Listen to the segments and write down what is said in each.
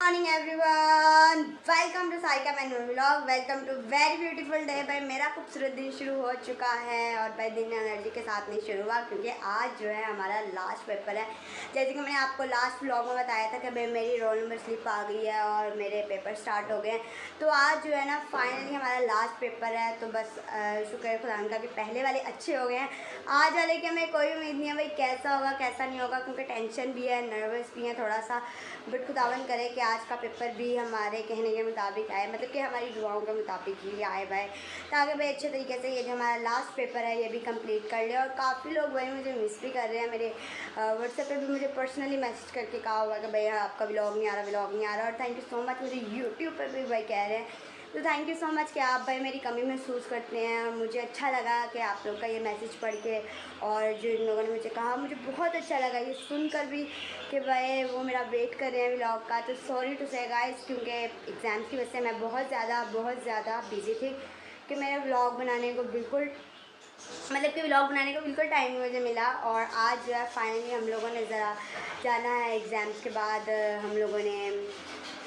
Morning everyone, welcome to psycho man vlog. Welcome to very beautiful day. भाई मेरा खूबसूरत दिन शुरू हो चुका है और भाई दिन एनर्जी के साथ नहीं शुरू हुआ क्योंकि आज जो है हमारा लास्ट पेपर है। जैसे कि मैंने आपको लास्ट व्लॉग में बताया था कि भाई मेरी रोल नंबर स्लिप आ गई है और मेरे पेपर स्टार्ट हो गए हैं। तो आज जो है ना फाइनली हमारा लास्ट पेपर है। तो बस शुक्र है खुदा का कि पहले वाले अच्छे हो गए हैं। आज वाले की हमें कोई उम्मीद नहीं है भाई कैसा होगा कैसा नहीं होगा, क्योंकि टेंशन भी है, नर्वस भी है थोड़ा सा। बट खुदावन करे कि आज का पेपर भी हमारे कहने के मुताबिक आए, मतलब कि हमारी दुआओं के मुताबिक ही आए भाई, ताकि भाई अच्छे तरीके से ये जो हमारा लास्ट पेपर है ये भी कंप्लीट कर ले। और काफ़ी लोग भाई मुझे मिस भी कर रहे हैं, मेरे व्हाट्सएप पे भी मुझे पर्सनली मैसेज करके कहा हुआ कि भाई आपका व्लॉग नहीं आ रहा, व्लॉग नहीं आ रहा। और थैंक यू सो मच, मुझे यूट्यूब पर भी भाई कह रहे हैं, तो थैंक यू सो मच कि आप भाई मेरी कमी महसूस करते हैं। और मुझे अच्छा लगा कि आप लोग का ये मैसेज पढ़ के, और जो इन लोगों ने मुझे कहा मुझे बहुत अच्छा लगा ये सुनकर भी कि भाई वो मेरा वेट कर रहे हैं व्लॉग का। तो सॉरी टू से गाइस, क्योंकि एग्ज़ाम्स की वजह से मैं बहुत ज़्यादा बिजी थी कि मेरा व्लॉग बनाने को बिल्कुल टाइम नहीं मुझे मिला। और आज जो है फाइनली हम लोगों ने ज़रा जाना है एग्ज़ाम्स के बाद। हम लोगों ने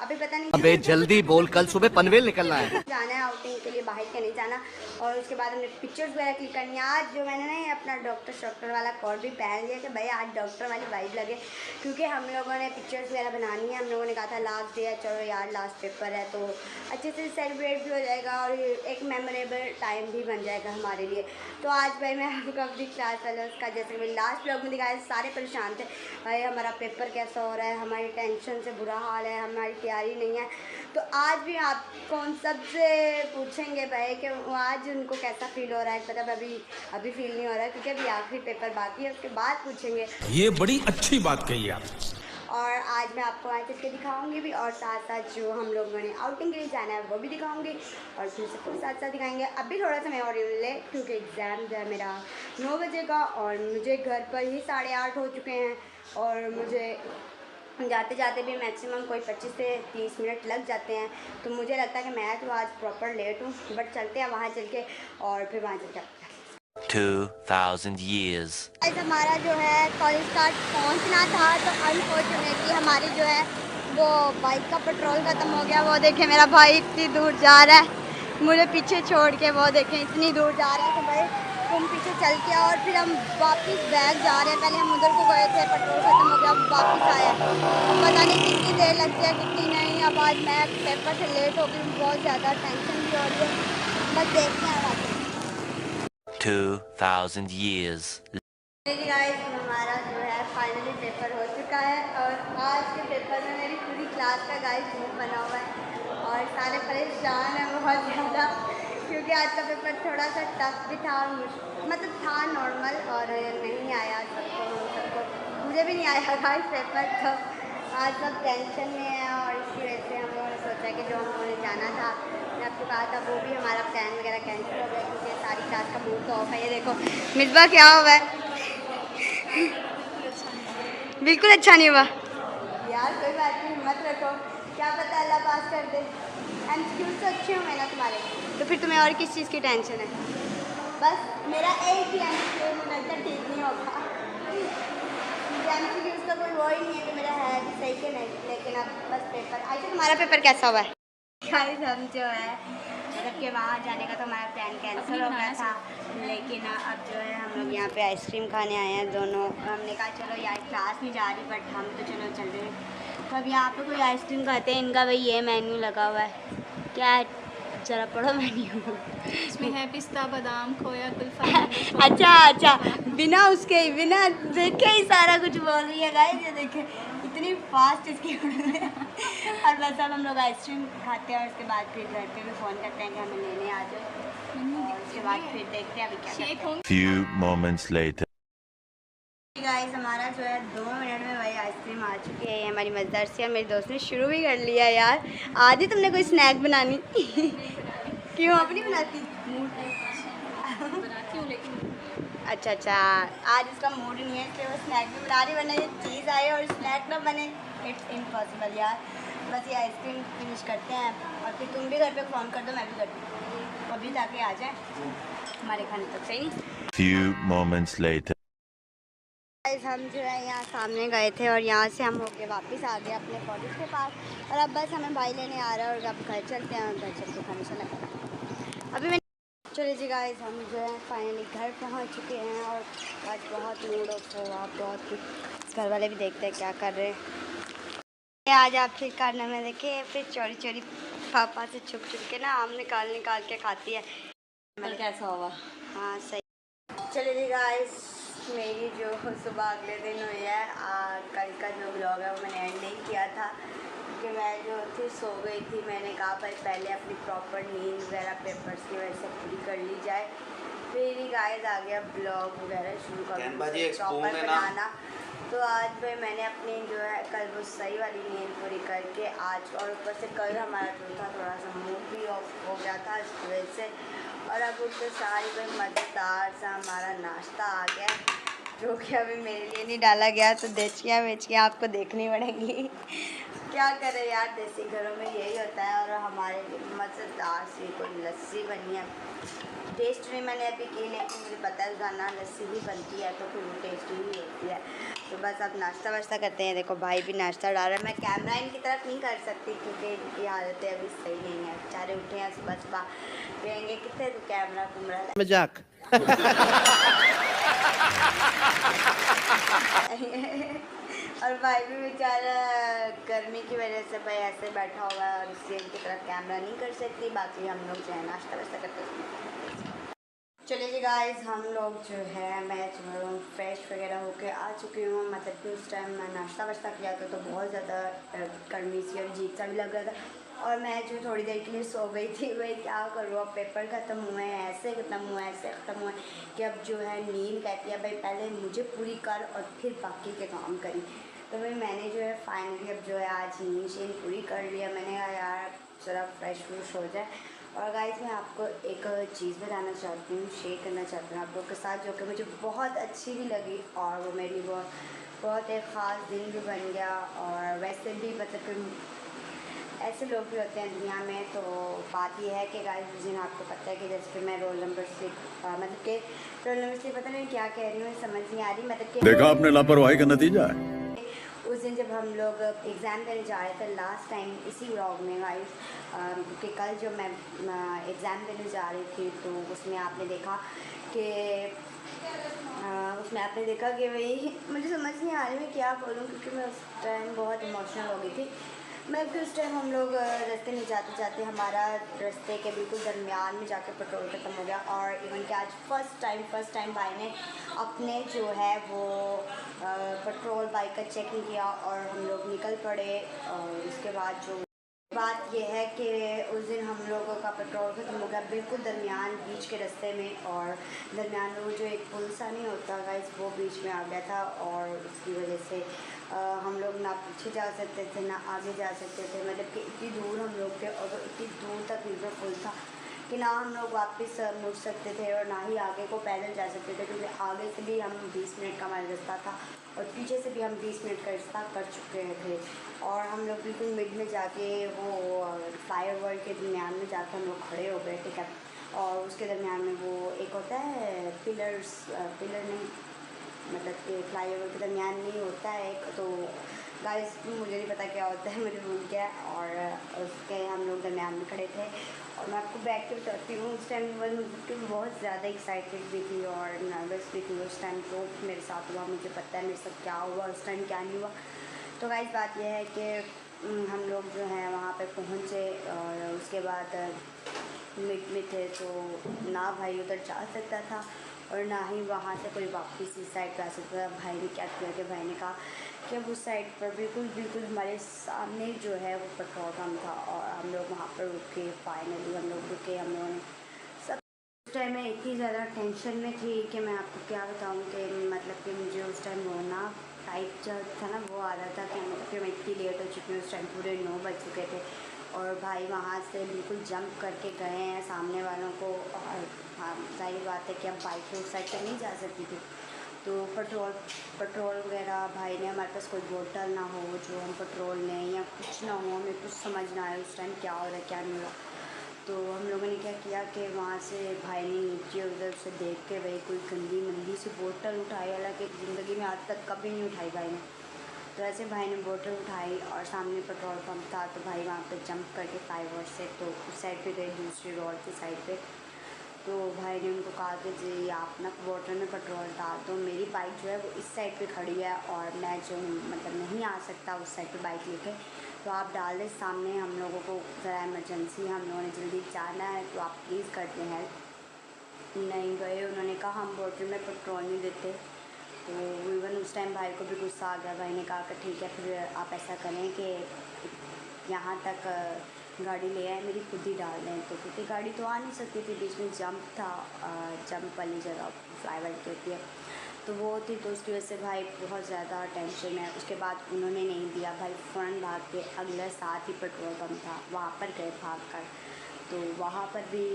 अभी पता नहीं, अबे जल्दी बोल, कल सुबह पनवेल निकलना है। जाना है आउटिंग के लिए, बाहर के नहीं जाना। और उसके बाद हमने पिक्चर्स वगैरह क्लिक करनी है। आज जो मैंने ना अपना डॉक्टर वाला कोट भी पहन लिया कि भाई आज डॉक्टर वाली वाइब लगे, क्योंकि हम लोगों ने पिक्चर्स वगैरह बनानी है। हम लोगों ने कहा था लास्ट डे है, चलो यार लास्ट पेपर है तो अच्छे से सेलिब्रेट भी हो जाएगा और एक मेमोरेबल टाइम भी बन जाएगा हमारे लिए। तो आज भाई मैं आपको अपनी क्लास वाले उसका, जैसे मैं लास्ट ब्लॉग में दिखाया, सारे परेशान थे भाई हमारा पेपर कैसा हो रहा है, हमारी टेंशन से बुरा हाल है, हमारी तैयारी नहीं है। तो आज भी आप कौन सबसे पूछेंगे भाई कि आज उनको कैसा फील हो रहा है। मतलब अभी फील नहीं हो रहा है क्योंकि अभी आखिरी पेपर बाकी है, उसके बाद पूछेंगे। ये बड़ी अच्छी बात कही आप। और आज मैं आपको वहाँ चल के दिखाऊंगी भी, और साथ साथ जो हम लोगों ने आउटिंग के लिए जाना है वो भी दिखाऊंगी, और फिर सबको साथ दिखाएंगे। अभी थोड़ा सा मैं और ले, क्योंकि एग्ज़ाम जो है मेरा 9 बजे का और मुझे घर पर ही 8:30 हो चुके हैं। और मुझे जाते जाते भी मैक्सिमम कोई 25 से 30 मिनट लग जाते हैं। तो मुझे लगता है कि मैं तो आज प्रॉपर लेट हूँ, बट चलते हैं वहाँ चल के और फिर वहाँ चल के 2000 years। आज हमारा जो है कॉलेज का पहुँचना था, तो अनफॉर्चुनेटली हमारी जो है वो बाइक का पेट्रोल ख़त्म हो गया। वो देखें मेरा भाई इतनी दूर जा रहा है मुझे पीछे छोड़ के, वो देखें इतनी दूर जा रहा है। तो भाई तुम पीछे चल के, और फिर हम वापस बैग जा रहे हैं। पहले हम उधर को गए थे, पेट्रोल ख़त्म हो गया, वापस आए। पता नहीं कितनी देर लगती है कितनी नहीं। अब आज मैं पेपर से लेट हो गई, बहुत ज़्यादा टेंशन भी हो रही है, बस देखते हैं आगे। 2000 years। गाइस हमारा जो है फाइनली पेपर हो चुका है, और आज के पेपर में मेरी पूरी क्लास का गाइस मुंह बना हुआ है और सारे परेशान हैं बहुत ज़्यादा, क्योंकि आज का पेपर थोड़ा सा टफ भी था और मतलब था नॉर्मल, और नहीं आया सबको मुझे भी नहीं आया गाइस पेपर। तो आज सब टेंशन में है और इसकी वजह से हम लोगों ने सोचा कि जो हम लोगों ने जाना था, मैं आपको कहा था, वो भी हमारा प्लान वगैरह कैंसिल हो गया क्योंकि सारी क्लास का मूड तो ऑफ है। ये देखो मिसबा क्या हुआ है, बिल्कुल अच्छा नहीं हुआ यार। कोई बात नहीं, हिम्मत रखो, क्या पता अल्लाह पास कर दे। एमसीक्यूज तो अच्छे होंगे ना तुम्हारे, तो फिर तुम्हें और किस चीज़ की टेंशन है। बस मेरा एक ही एमसीक्यू मुझे लगता है ठीक नहीं होगा। एमसीक्यूज का कोई वो ही नहीं है कि मेरा है कि सही के नहीं, लेकिन अब बस पेपर। अच्छा तुम्हारा पेपर कैसा हुआ है? हम जो है मतलब कि वहाँ जाने का तो हमारा प्लान कैंसिल हो गया था, लेकिन अब जो है हम लोग यहाँ पे आइसक्रीम खाने आए हैं दोनों। हमने कहा चलो यार क्लास नहीं जा रही, बट हम तो चलो चल रहे हैं। तो अब यहाँ पे कोई आइसक्रीम खाते हैं, इनका भाई ये मेन्यू लगा हुआ है, क्या है जरा पढ़ो मेन्यू। इसमें है पिस्ता, बादाम, खोया, कुल्फा। अच्छा बिना देखे ही सारा कुछ बोल रही है गाइस, ये देखे इतनी फास्ट इसकी और बस अब हम लोग आइसक्रीम खाते हैं और उसके बाद फिर घर पे भी फ़ोन करते हैं कि हमें लेने आ जाओ, और उसके बाद फिर देखते हैं अभी क्या करते हैं। Few moments later। गाइस हमारा जो है 2 मिनट में वही आइसक्रीम आ चुकी है, हमारी मज़ेदार सी, और मेरी दोस्त ने शुरू भी कर लिया यार। आज ही तुमने कोई स्नैक बनानी क्यों अपनी बनाती? बनाती हूँ लेकिन अच्छा आज इसका मूड नहीं है इसलिए वो स्नैक भी बना रही, वरना ये चीज़ आए और स्नैक ना बने, इट्स इम्पॉसिबल यार। बस ये आइसक्रीम फिनिश करते हैं और फिर तुम भी घर पे फ़ोन कर दो, मैं भी कर दूँ अभी ताकि आ जाए हमारे खाने तक, सही नहीं? Few moments later। गाइस हम जो है यहाँ सामने गए थे और यहाँ से हम होके वापस आ गए अपने कॉलेज के पास और अब बस हमें भाई लेने आ रहा है और अब घर चलते हैं और घर चल के खाना चला अभी मैं चले जी गाइस हम जो है फाइनली घर पहुँच चुके हैं और आज बहुत मूड ऑफ हुआ बहुत कुछ घर वाले भी देखते हैं क्या कर रहे हैं। आज आप फिर करने में देखे फिर चोरी चोरी पापा से छुप छुप के ना आम निकाल के खाती है। कल कैसा हुआ? हाँ सही। चले जी गाइस मेरी जो सुबह अगले दिन हुई है कल का जो ब्लॉग है वो मैंने एंड नहीं किया था क्योंकि मैं जो थी सो गई थी। मैंने कहा भाई पहले अपनी प्रॉपर नींद वगैरह पेपर्स की वजह से पूरी कर ली जाए फिर ही गाइस आ गया ब्लॉग वगैरह शुरू कर प्रॉपर बनाना। तो आज भाई मैंने अपनी जो है कल वो सही वाली नींद पूरी करके आज और ऊपर से कल हमारा जो था थोड़ा सा मूड भी ऑफ हो गया था इस वजह से और अब उससे सारी भाई मज़ेदार सा हमारा नाश्ता आ गया जो कि अभी मेरे लिए नहीं डाला गया तो देचियाँ वेचियाँ आपको देखनी पड़ेंगी। क्या करें यार देसी घरों में यही होता है और हमारे लिए मज़ेदार सी कोई लस्सी बनी है। टेस्ट भी मैंने अभी की लेकिन मुझे पता है गाना लस्सी भी बनती है तो फिर वो टेस्टी ही होती है। तो बस अब नाश्ता वाश्ता करते हैं। देखो भाई भी नाश्ता डाल रहा है। मैं कैमरा इनकी तरफ नहीं कर सकती क्योंकि इनकी हालतें अभी सही नहीं है। बेचारे उठे हैं सुबह सुबह कहेंगे कितने तू कैमरा घूम रहा है मजाक। और भाई भी बेचारा गर्मी की वजह से भाई ऐसे बैठा हुआ है और इसलिए इनकी तरफ कैमरा नहीं कर सकती। बाकी हम लोग जो है नाश्ता वाश्ता करते हैं। चलिए गाइस हम लोग जो है मैं जो फ्रेश वगैरह होके आ चुकी हूँ। मतलब कि उस टाइम मैं नाश्ता वाश्ता किया था तो बहुत ज़्यादा गर्मी सी और अजीब सा भी लग रहा था और मैं जो थोड़ी देर के लिए सो गई थी वही क्या करूँ। अब पेपर ख़त्म हुए हैं ऐसे ख़त्म हुआ है ऐसे ख़त्म हुआ है कि अब जो है नींद कहती है भाई पहले मुझे पूरी कर और फिर बाकी के काम करी। तो भाई मैंने जो है फाइनली अब जो है आज नींद पूरी कर लिया। मैंने कहा यार ज़रा फ्रेश व्रेश हो जाए। और गाइस मैं आपको एक चीज़ बताना चाहती हूँ शेयर करना चाहती हूँ आप लोग के साथ जो कि मुझे बहुत अच्छी भी लगी और वो मेरे लिए बहुत एक ख़ास दिन भी बन गया। और वैसे भी मतलब कि ऐसे लोग भी होते हैं दुनिया में। तो बात यह है कि गाइस उस दिन आपको पता है कि जैसे कि मैं रोल नंबर से पता नहीं क्या कह रही हूँ समझ नहीं आ रही। मतलब कि देखा आपने लापरवाही का नतीजा है। उस दिन जब हम लोग एग्ज़ाम देने जा रहे थे लास्ट टाइम इसी व्लॉग में गाइस क्योंकि कल जो मैं एग्ज़ाम देने जा रही थी तो उसमें आपने देखा कि भाई मुझे समझ नहीं आ रही मैं क्या बोलूँ क्योंकि मैं उस टाइम बहुत इमोशनल हो गई थी। मैं फिर उस टाइम हम लोग रास्ते में जाते जाते हमारा रास्ते के बिल्कुल दरमियान में जाकर पेट्रोल ख़त्म हो गया और इवन कि आज फर्स्ट टाइम भाई ने अपने जो है वो पेट्रोल बाइक का चेक नहीं किया और हम लोग निकल पड़े। और उसके बाद जो बात यह है कि उस दिन हम लोगों का पेट्रोल ख़त्म हो गया बिल्कुल दरमियान बीच के रास्ते में और दरमियान में वो जो एक पुल सा नहीं होता गाइस वो बीच में आ गया था और उसकी वजह से हम लोग ना पीछे जा सकते थे ना आगे जा सकते थे। मतलब कि इतनी दूर हम लोग थे और वो इतनी दूर तक नीचे पुल था कि ना हम लोग वापस मुड़ सकते थे और ना ही आगे को पैदल जा सकते थे क्योंकि आगे से भी हम 20 मिनट का हमारा रास्ता था और पीछे से भी हम 20 मिनट का रास्ता कर चुके थे। और हम लोग बिल्कुल मिड में जाके वो फ्लाईओवर के दरमियान में जाकर हम लोग खड़े हो गए ठीक है। और उसके दरमियान में वो एक होता है पिलर नहीं मतलब कि फ्लाईओवर के दरमियान नहीं होता है एक तो गाइस मुझे नहीं पता क्या होता है मुझे भूल गया। और उसके हम लोग दरमियान में खड़े थे और मैं आपको बैठ के बताती हूँ उस टाइम मुझे बहुत ज़्यादा एक्साइटेड भी थी और नर्वस भी थी। उस टाइम तो मेरे साथ हुआ मुझे पता है मेरे साथ क्या हुआ उस टाइम क्या नहीं हुआ। तो गाइस बात यह है कि हम लोग जो है वहाँ पे पहुँचे और उसके बाद मिड में थे तो ना भाई उधर जा सकता था और ना ही वहाँ से कोई वापस इस साइड जा सकता था। भाई ने क्या किया कि भाई ने कहा कि अब उस साइड पर बिल्कुल हमारे सामने जो है वो पेट्रोल पंप था और हम लोग वहाँ पर रुके। फाइनली हम लोग रुके हम लोगों ने सब उस टाइम मैं इतनी ज़्यादा टेंशन में थी कि मैं आपको क्या बताऊँ कि मतलब कि मुझे उस टाइम रोना टाइप जो था ना वो आ रहा था कि मतलब कि मैं इतनी लेट हो चुकी हूँ। उस टाइम पूरे 9 बज चुके थे और भाई वहाँ से बिल्कुल जंप करके गए हैं सामने वालों को। और हाँ जाहिर बात है कि अब बाइक उस साइड पर नहीं जा सकती थी तो पेट्रोल वगैरह भाई ने हमारे पास कोई बोतल ना हो जो हम पेट्रोल लें या कुछ ना हो हमें कुछ समझ ना आए उस टाइम क्या हो रहा है क्या नहीं हो रहा। तो हम लोगों ने क्या किया कि वहाँ से भाई ने नीचे उधर से देख के भाई कोई गंदी मंदी सी बोतल उठाई, हालांकि ज़िंदगी में आज तक कभी नहीं उठाई भाई ने। तो ऐसे भाई ने बोतल उठाई और सामने पेट्रोल पंप था, तो भाई वहाँ पे जंप करके फ्लाईओवर से तो उस साइड पे गए, दूसरी रोड की साइड पे। तो भाई ने उनको कहा कि जी आप ना बोतल में पेट्रोल डाल दो, मेरी बाइक जो है वो इस साइड पे खड़ी है और मैं जो मतलब नहीं आ सकता उस साइड पे बाइक लेके, तो आप डाल दें सामने, हम लोगों को ज़रा इमरजेंसी है, हम लोगों ने जल्दी जाना है, तो आप प्लीज़ कर दें हेल्प। नहीं गए, उन्होंने कहा हम बोतल में पेट्रोल नहीं देते। तो इवन उस टाइम भाई को भी गुस्सा आ गया। भाई ने कहा कि ठीक है फिर आप ऐसा करें कि यहाँ तक गाड़ी ले आए, मेरी खुद ही डाल दें। तो क्योंकि गाड़ी तो आ नहीं सकती थी, बीच में जंप था, जंप वाली जगह फ्लाईओवर की होती है तो वो थी, तो उसकी वजह से भाई बहुत ज़्यादा टेंशन है। उसके बाद उन्होंने नहीं दिया, भाई फ़ौरन भाग के अगले साथ ही पेट्रोल पंप था वहाँ पर गए भाग कर। तो वहाँ पर भी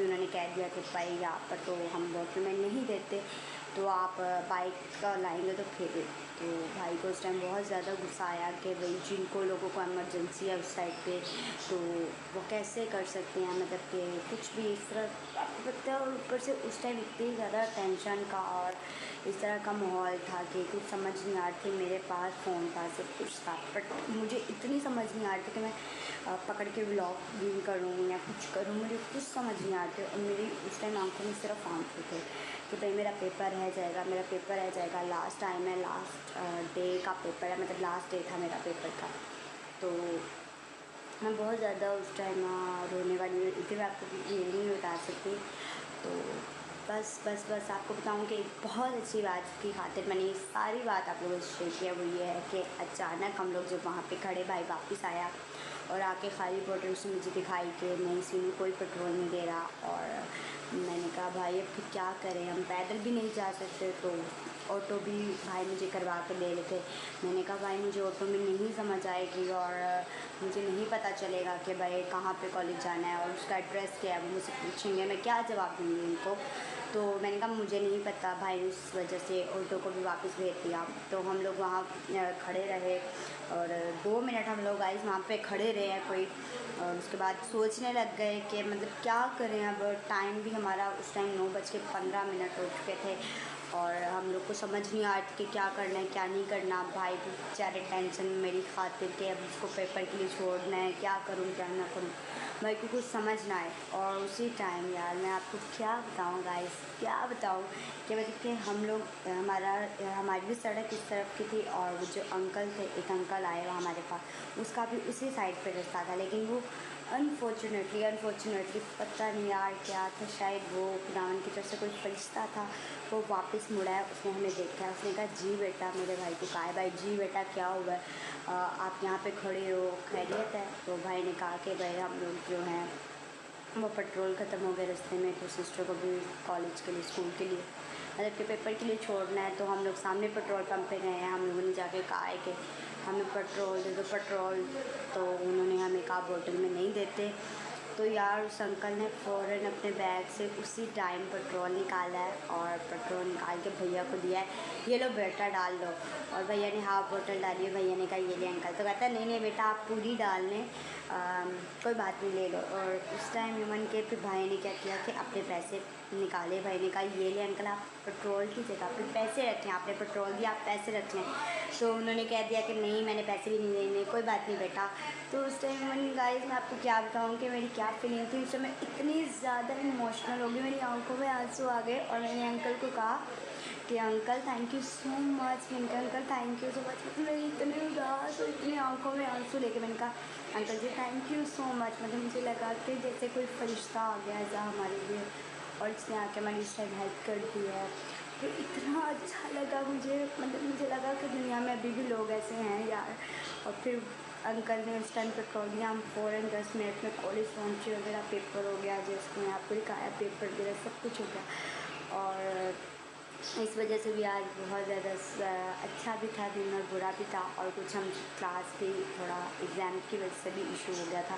उन्होंने कह दिया कि भाई यहाँ पर तो हम बोतल में नहीं देते, तो आप बाइक का लाएंगे तो फिर। तो भाई को उस टाइम बहुत ज़्यादा गुस्सा आया कि भाई जिनको लोगों को इमरजेंसी है उस साइड पे, तो वो कैसे कर सकते हैं, मतलब कि कुछ भी इस तरह आपको पता है। और ऊपर से उस टाइम इतनी ज़्यादा टेंशन का और इस तरह का माहौल था कि कुछ समझ नहीं आ रही थी। मेरे पास फ़ोन था, सब कुछ था, बट मुझे इतनी समझ नहीं आ रही थी कि मैं पकड़ के व्लॉग करूँ या कुछ करूँ, मुझे कुछ समझ नहीं आ रही थी। और मेरी उस टाइम आंखों में सिर्फ आंसू थे कि भाई मेरा पेपर रह जाएगा, मेरा पेपर रह जाएगा, लास्ट टाइम है, लास्ट डे का पेपर है, मतलब लास्ट डे था मेरा पेपर का। तो मैं बहुत ज़्यादा उस टाइम रोने वाली हुई, इतनी मैं आपको ये नहीं बता सकती। तो बस आपको बताऊं कि एक बहुत अच्छी बात की खातिर मैंने ये सारी बात आप लोगों से शेयर किया, वो ये है कि अचानक हम लोग जब वहाँ पे खड़े, भाई वापस आया और आके खाली बोतल से मुझे दिखाई कि नहीं सीनू कोई पेट्रोल नहीं दे रहा। और मैंने कहा भाई अब फिर क्या करें, हम पैदल भी नहीं जा सकते, तो ऑटो भी भाई मुझे करवा के दे रहे थे। मैंने कहा भाई मुझे ऑटो में नहीं समझ आएगी और मुझे नहीं पता चलेगा कि भाई कहाँ पे कॉलेज जाना है और उसका एड्रेस क्या है, वो मुझसे पूछेंगे, मैं क्या जवाब दूँगी उनको। तो मैंने कहा मुझे नहीं पता, भाई ने उस वजह से ऑटो को भी वापस भेज दिया। तो हम लोग वहाँ खड़े रहे और 2 मिनट हम लोग गाइस वहाँ पे खड़े रहे हैं कोई, और उसके बाद सोचने लग गए कि मतलब क्या करें। अब टाइम भी हमारा उस टाइम 9:15 हो चुके थे और हम लोग को समझ नहीं आ रही कि क्या करना है क्या नहीं करना। भाई भी बेचारे टेंशन में मेरी खातिर कि अब उसको पेपर के लिए छोड़ना है, क्या करूँ क्या ना करूँ, भाई को कुछ समझ ना आए। और उसी टाइम यार मैं आपको क्या बताऊँ गाइस, क्या बताऊँ कि मतलब कि हम लोग हमारी भी सड़क इस तरफ की थी और वो जो अंकल थे, एक अंकल आए हुआ हमारे पास, उसका भी उसी साइड पे रास्ता था, लेकिन वो अनफॉर्चुनेटली पता नहीं यार क्या था, शायद वो खुदावन की तरफ से कोई फरिश्ता था, वो वापस मुड़ा है। उसने हमें देखा, उसने कहा जी बेटा, मेरे भाई को कहा है भाई जी बेटा क्या हुआ है, आप यहाँ पे खड़े हो, खैरियत है। तो भाई ने कहा कि भाई हम लोग जो हैं वो पेट्रोल ख़त्म हो गया रास्ते में, तो सिस्टर को भी कॉलेज के लिए, स्कूल के लिए, मतलब कि पेपर के लिए छोड़ना है। तो हम लोग सामने पेट्रोल पंप पे गए हैं, हम लोगों ने जाके कहा है कि हमें पेट्रोल दे दो पेट्रोल। तो उन्होंने हमें कहा बोतल में नहीं देते। तो यार उस अंकल ने फ़ौरन अपने बैग से उसी टाइम पेट्रोल निकाला है और पेट्रोल निकाल के भैया को दिया है, ये लो बेटा डाल लो। और भैया ने हाफ बोतल डाली है, भैया ने कहा ये ले अंकल। तो कहता है नहीं बेटा आप पूरी डाल लें, कोई बात नहीं ले लो। और उस टाइम ह्यूमन के फिर भाई ने क्या किया कि अपने पैसे निकाले, भाई ने कहा ये ले अंकल आप पेट्रोल की जगह पे पैसे रखें, आपने पेट्रोल दिया आप पैसे रख लें। तो उन्होंने कह दिया कि नहीं मैंने पैसे भी नहीं देने, कोई बात नहीं बेटा। तो उस टाइम ह्यूमन गाइस मैं आपको क्या बताऊँ कि मेरी क्या फीलिंग थी उस समय, इतनी ज़्यादा इमोशनल हो गई, मेरी आंखों में आंसू आ गए। और मैंने अंकल को कहा कि uncle thank you so much, uncle thank you so much. मतलब मेरी इतनी उदास और इतनी आंखों में आंसू लेके मैंने कहा uncle ji thank you so much. मतलब मुझे लगा कि जैसे कोई फरिश्ता आ गया ऐसा हमारे लिए, और इसने आके मैंने इस टाइम हेल्प कर दी है। तो इतना अच्छा लगा मुझे, मतलब मुझे लगा कि दुनिया में अभी भी लोग ऐसे हैं यार। और फिर अंकल ने उस टाइम पेट्रोल दिया, हम फ़ौरन 10 मिनट में कॉलेज पहुँचे और मेरा पेपर हो गया, जैसे मैं आपको दिखाया पेपर वगैरह सब कुछ हो गया। और इस वजह से भी आज बहुत ज़्यादा अच्छा भी था दिन और बुरा भी था, और कुछ हम क्लास भी थोड़ा एग्ज़ाम की वजह से भी इशू हो गया था,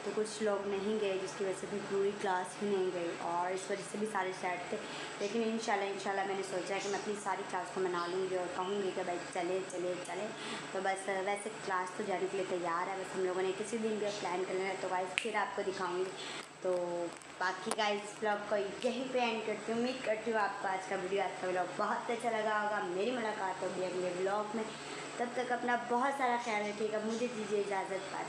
तो कुछ लोग नहीं गए, जिसकी वजह से भी पूरी क्लास ही नहीं गई, और इस वजह से भी सारे सैड थे। लेकिन इंशाल्लाह मैंने सोचा है कि मैं अपनी सारी क्लास को मना लूँगी और कहूँगी कि भाई चले चले चले। तो बस वैसे क्लास तो जाने के लिए तैयार है, बस हम लोगों ने किसी दिन भी प्लान कर लेना, तो गाइस फिर आपको दिखाऊँगी। तो बाकी गाइस ब्लॉग को यहीं पे एंड करती हूँ। उम्मीद करती हूँ आपको आज का ब्लॉग बहुत अच्छा लगा होगा। मेरी मुलाकात होगी अगले ब्लॉग में, तब तक अपना बहुत सारा ख्याल रखिएगा। मुझे दीजिए इजाज़त, बाय।